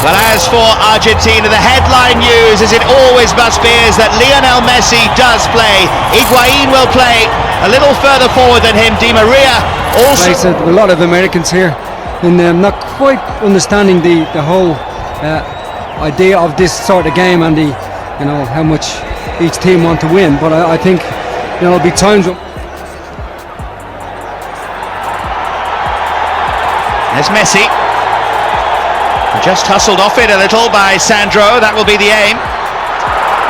Well, as for Argentina, the headline news, as it always must be, is that Lionel Messi does play. Higuain will play a little further forward than him. Di Maria also. Like I said, a lot of Americans here, and not quite understanding the whole idea of this sort of game and the, how much each team want to win. But I think there'll be times. There's Messi. Just hustled off it a little by Sandro. That will be the aim.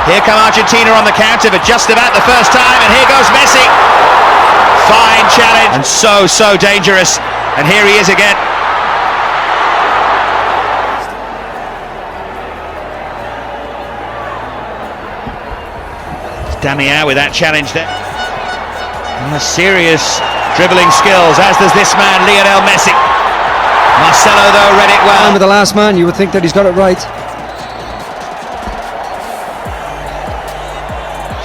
Here come Argentina on the counter, but just about the first time, and here goes Messi. Fine challenge, and so dangerous. And here he is again. Damian with that challenge there. And serious dribbling skills, as does this man, Lionel Messi. Marcelo, though, read it well. With the last man, you would think that he's got it right.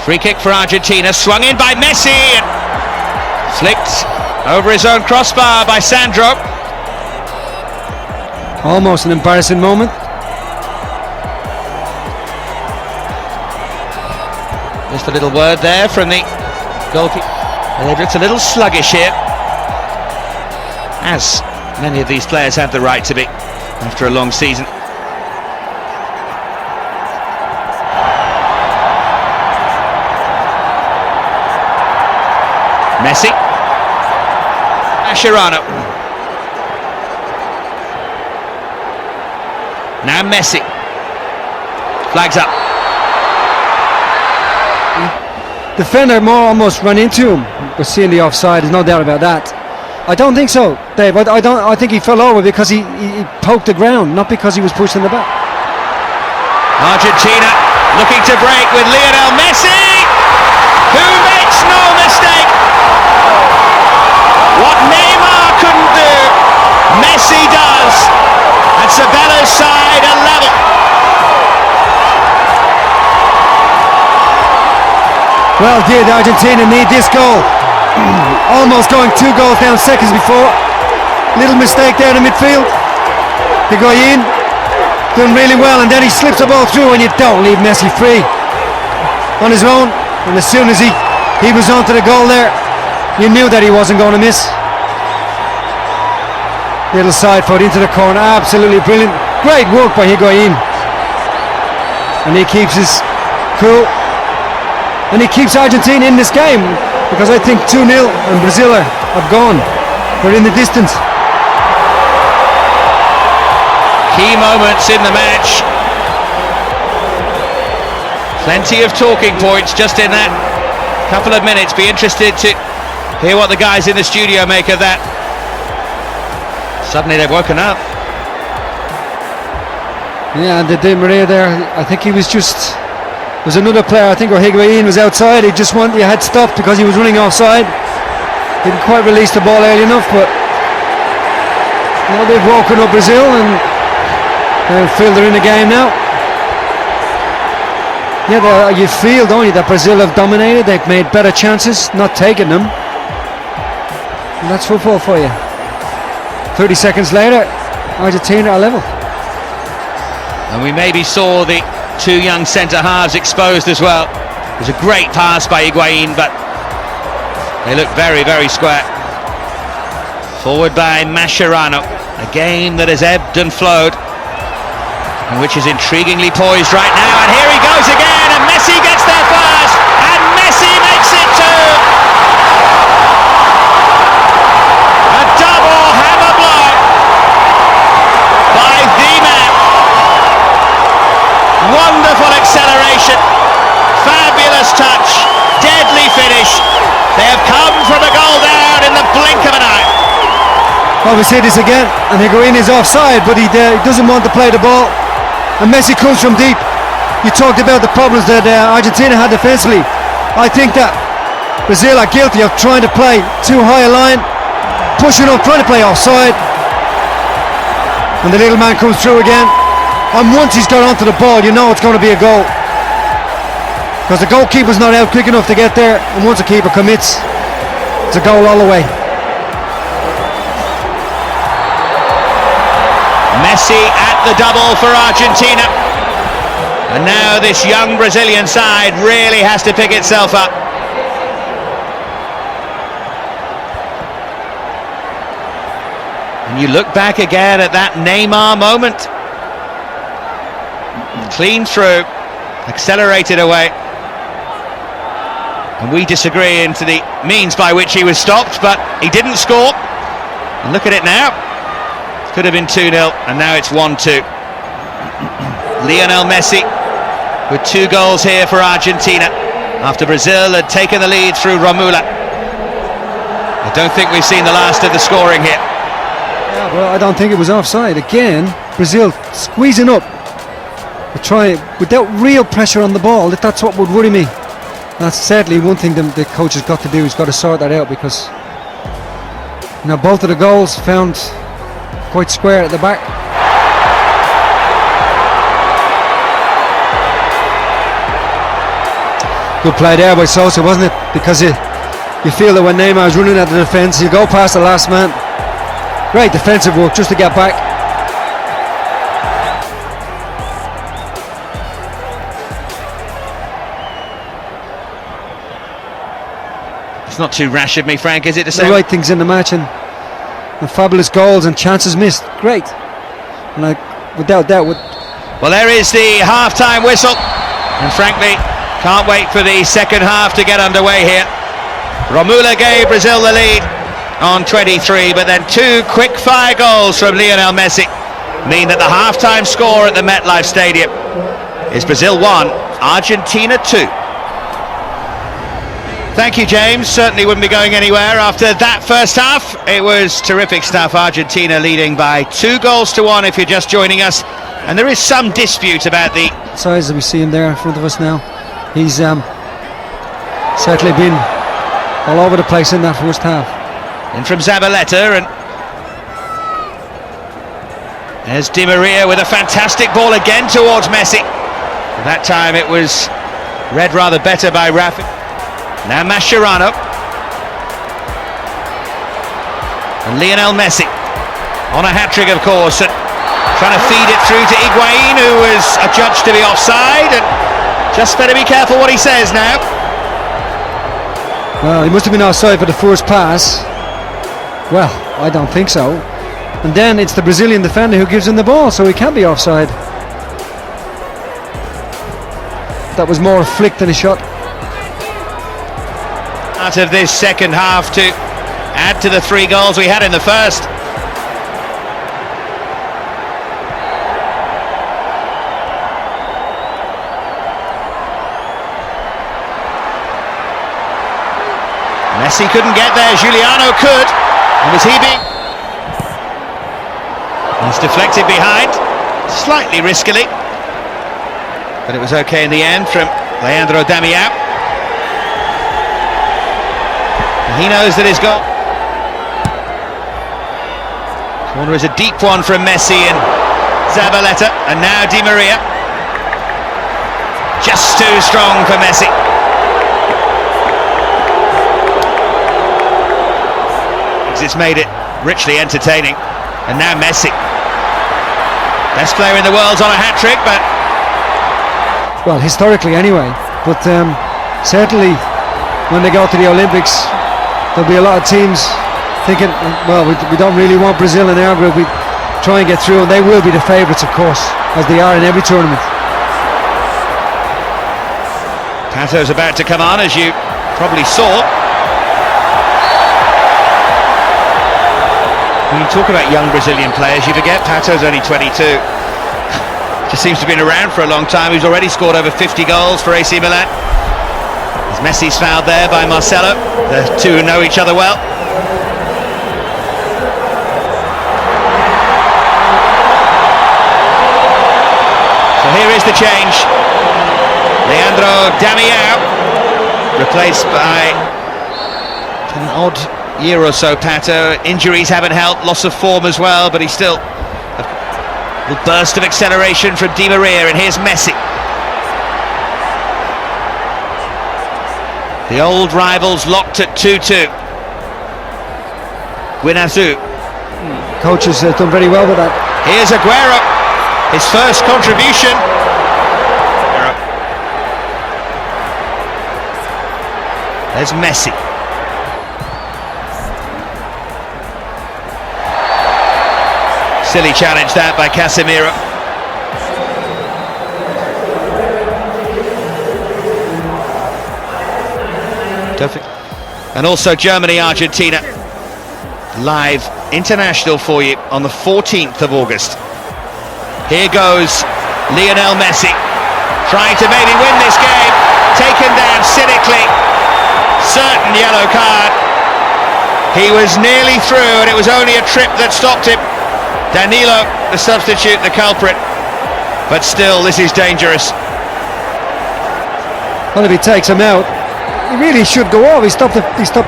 Free kick for Argentina, swung in by Messi, and flicked over his own crossbar by Sandro. Almost an embarrassing moment. Just a little word there from the goalkeeper. It looks a little sluggish here, as many of these players have the right to be after a long season. Messi. Mascherano. Now Messi. Flags up. Defender more almost ran into him. We're seeing the offside, there's no doubt about that. I don't think so, Dave. I think he fell over because he poked the ground, not because he was pushed in the back. Argentina looking to break with Lionel Messi, who makes no mistake. What Neymar couldn't do, Messi does. And Sabella's side are level. Well, did Argentina need this goal? Almost going 2 goals down seconds before. Little mistake there in the midfield. Higuain doing really well, and then he slips the ball through, and you don't leave Messi free on his own. And as soon as he was onto the goal there, you knew that he wasn't going to miss. Little side foot into the corner, absolutely brilliant. Great work by Higuain. And he keeps his cool. And he keeps Argentina in this game, because I think 2-0 and Brazil have gone. They're in the distance. Key moments in the match. Plenty of talking points just in that couple of minutes. Be interested to hear what the guys in the studio make of that. Suddenly they've woken up. Yeah, and the Di Maria there, I think he was just... There's another player, I think, where Higuain was outside. He had stopped because he was running offside. Didn't quite release the ball early enough, but now they've woken up Brazil, and they feel they're in the game now. Yeah, you feel, don't you, that Brazil have dominated. They've made better chances, not taking them. And that's football for you. 30 seconds later, Argentina are level. And we maybe saw the 2 young centre-halves exposed as well. It was a great pass by Higuain, but they look very square. Forward by Mascherano. A game that has ebbed and flowed, and which is intriguingly poised right now. And here he goes again, and Messi gets there first, and Messi makes it too. A double hammer blow by the man. Wonderful acceleration, fabulous touch, deadly finish. They have come from a goal down in the blink of an eye. Well, we see this again, and Higuain is offside, but he doesn't want to play the ball, and Messi comes from deep. You talked about the problems that Argentina had defensively. I think that Brazil are guilty of trying to play too high a line, pushing up, trying to play offside, and the little man comes through again. And once he's got onto the ball, you know it's going to be a goal, because the goalkeeper's not out quick enough to get there, and once the keeper commits, it's a goal all the way. Messi Messi at the double for Argentina. And now this young Brazilian side really has to pick itself up. And you look back again at that Neymar moment. Clean through, accelerated away. And we disagree into the means by which he was stopped, but he didn't score. And look at it now. Could have been 2-0, and now it's 1-2. Lionel Messi with 2 goals here for Argentina after Brazil had taken the lead through Romula. I don't think we've seen the last of the scoring here. Yeah, well, I don't think it was offside. Again, Brazil squeezing up, trying without real pressure on the ball. That's what would worry me. That's certainly one thing the coach has got to do. He's got to sort that out, because both of the goals found quite square at the back. Good play there by Sosa, wasn't it? Because you feel that when Neymar's running at the defence, you go past the last man. Great defensive work just to get back. It's not too rash of me, Frank, is it, to say? The right things in the match, and fabulous goals and chances missed. Great. And without doubt. Well, there is the half-time whistle, and frankly, can't wait for the second half to get underway here. Romula gave Brazil the lead on 23, but then 2 quick-fire goals from Lionel Messi mean that the half-time score at the MetLife Stadium is Brazil 1, Argentina 2. Thank you, James. Certainly wouldn't be going anywhere after that first half. It was terrific stuff. Argentina leading by 2-1 if you're just joining us. And there is some dispute about the size that we see him there in front of us now. He's certainly been all over the place in that first half. In from Zabaleta, and there's Di Maria with a fantastic ball again towards Messi. That time it was read rather better by Rafa. Now Mascherano. And Lionel Messi on a hat-trick, of course, and trying to feed it through to Higuain, who was adjudged to be offside, and just better be careful what he says now. Well, he must have been offside for the first pass. Well, I don't think so. And then it's the Brazilian defender who gives him the ball, so he can't be offside. That was more a flick than a shot. Out of this second half to add to the 3 goals we had in the first. Messi couldn't get there, Giuliano could. And was he being... He's deflected behind, slightly riskily. But it was okay in the end from Leandro Damião. He knows that his goal. Corner is a deep one from Messi and Zabaleta, and now Di Maria. Just too strong for Messi. It's made it richly entertaining, and now Messi, best player in the world's on a hat-trick, but well, historically anyway. But certainly when they go to the Olympics, there'll be a lot of teams thinking, well, we don't really want Brazil in our group. We try and get through, and they will be the favourites, of course, as they are in every tournament. Pato's about to come on, as you probably saw. When you talk about young Brazilian players, you forget Pato's only 22. Just seems to have been around for a long time. He's already scored over 50 goals for AC Milan. As Messi's fouled there by Marcelo. The two who know each other well. So here is the change. Leandro Damião, replaced by an odd year or so, Pato. Injuries haven't helped, loss of form as well, but he's still a burst of acceleration from Di Maria, and here's Messi. The old rivals locked at 2-2. Guinazu. Coach has done very well with that. Here's Aguero, his first contribution. There's Messi. Silly challenge that by Casemiro. And also Germany-Argentina, live international for you on the 14th of August. Here goes Lionel Messi, trying to maybe win this game, taken down cynically, certain yellow card. He was nearly through and it was only a trip that stopped him. Danilo, the substitute, the culprit, but still this is dangerous. Well, if he takes him out, he really should go off. He stopped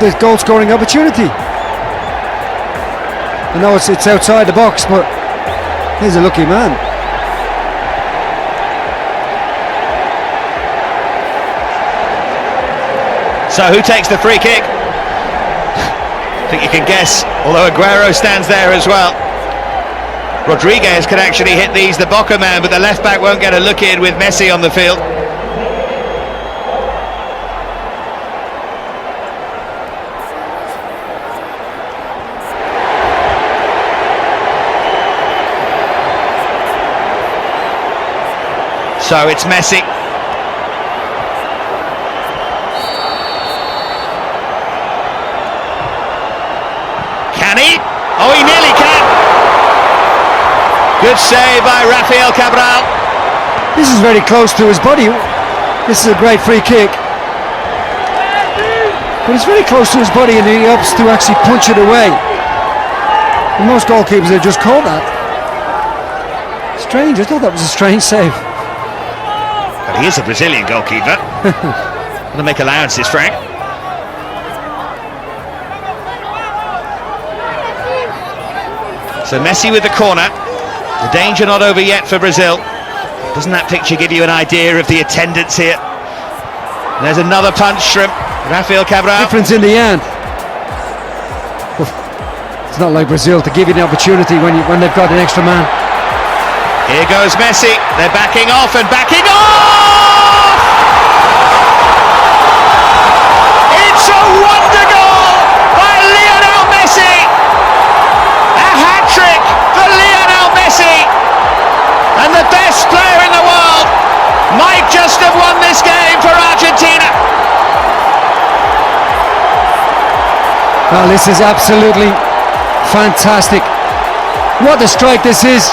his goal-scoring opportunity. I know it's outside the box, but he's a lucky man. So who takes the free kick? I think you can guess, although Aguero stands there as well. Rodriguez could actually hit these, the Boca man, but the left-back won't get a look in with Messi on the field. So it's Messi. Can he? Oh, he nearly can. Good save by Rafael Cabral. This is very close to his body. This is a great free kick. But it's very close to his body and he opts to actually punch it away. And most goalkeepers have just called that. Strange, I thought that was a strange save. But he is a Brazilian goalkeeper. Going to make allowances, Frank. So Messi with the corner. The danger not over yet for Brazil. Doesn't that picture give you an idea of the attendance here? And there's another punch from Rafael Cabral. Difference in the end. It's not like Brazil to give you the opportunity when they've got an extra man. Here goes Messi. They're backing off and backing off! It's a wonder goal by Lionel Messi! A hat-trick for Lionel Messi! And the best player in the world might just have won this game for Argentina. Well, this is absolutely fantastic. What a strike this is.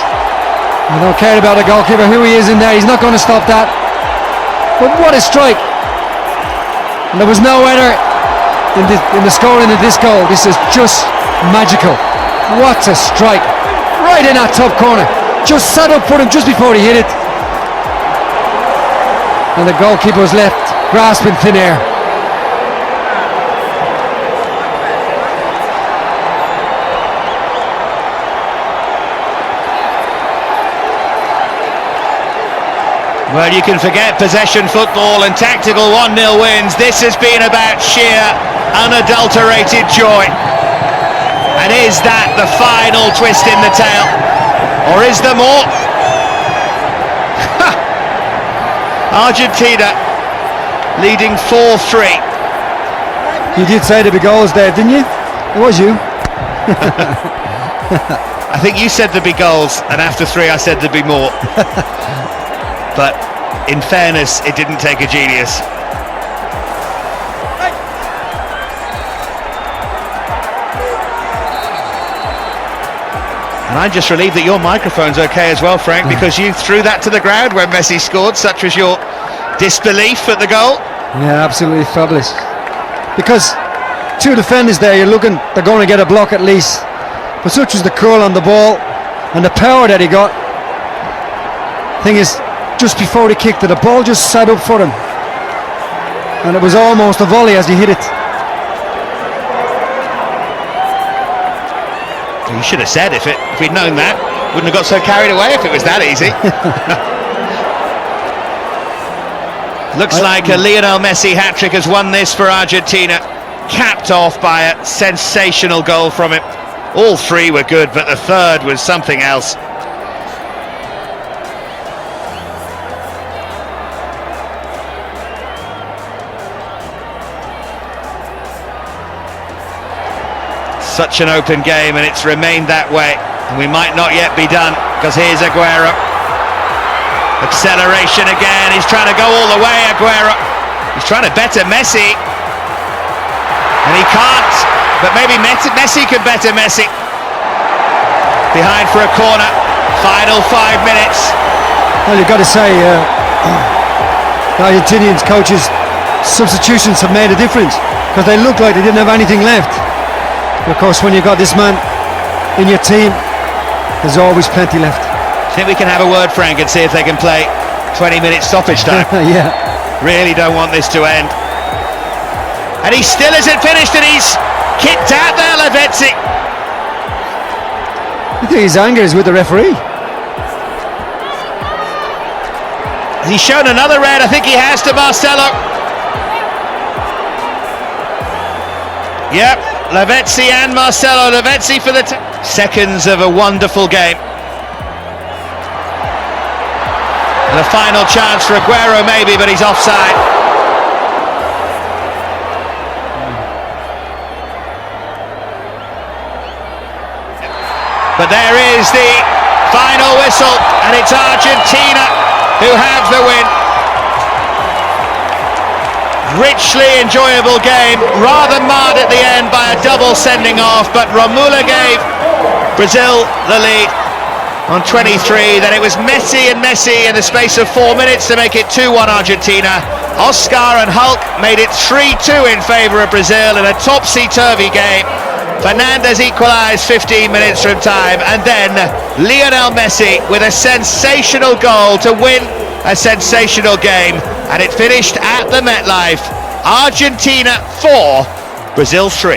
I don't care about the goalkeeper, who he is in there, he's not going to stop that. But what a strike. And there was no error in the scoring of this goal. This is just magical. What a strike. Right in that top corner. Just sat up for him just before he hit it. And the goalkeeper was left grasping thin air. Well, you can forget possession football and tactical 1-0 wins. This has been about sheer, unadulterated joy. And is that the final twist in the tail? Or is there more? Argentina leading 4-3. You did say there'd be goals, Dave, didn't you? It was you. I think you said there'd be goals, and after 3 I said there'd be more. But in fairness, it didn't take a genius. And I'm just relieved that your microphone's okay as well, Frank, because you threw that to the ground when Messi scored. Such was your disbelief at the goal. Yeah, absolutely fabulous. Because 2 defenders there, you're looking, they're going to get a block at least. But such was the curl on the ball and the power that he got. Thing is, just before he kicked it, the ball just sat up for him, and it was almost a volley as he hit it. You should have said if we'd known that. Wouldn't have got so carried away if it was that easy. Looks like a Lionel Messi hat-trick has won this for Argentina, capped off by a sensational goal from him. All 3 were good, but the third was something else. Such an open game, and it's remained that way. And we might not yet be done, because here's Aguero. Acceleration again, he's trying to go all the way, Aguero. He's trying to better Messi. And he can't, but maybe Messi can better Messi. Behind for a corner, final 5 minutes. Well, you've got to say, the Argentinian coaches' substitutions have made a difference, because they looked like they didn't have anything left. But of course, when you've got this man in your team, there's always plenty left. I think we can have a word, Frank, and see if they can play 20-minute stoppage time. Yeah. Really don't want this to end. And he still isn't finished, and he's kicked out there, Lavezzi. I think his anger is with the referee. He's shown another red, I think he has, to Marcelo. Yep, Lavezzi and Marcelo. Lavezzi for the seconds of a wonderful game. And a final chance for Aguero maybe, but he's offside. But there is the final whistle, and it's Argentina who have the win. Richly enjoyable game, rather marred at the end by a double sending off, but Romula gave Brazil the lead on 23. Then it was Messi and Messi in the space of 4 minutes to make it 2-1 Argentina. Oscar and Hulk made it 3-2 in favour of Brazil in a topsy-turvy game. Fernandes equalised 15 minutes from time, and then Lionel Messi with a sensational goal to win a sensational game, and it finished at the MetLife. Argentina 4, Brazil 3.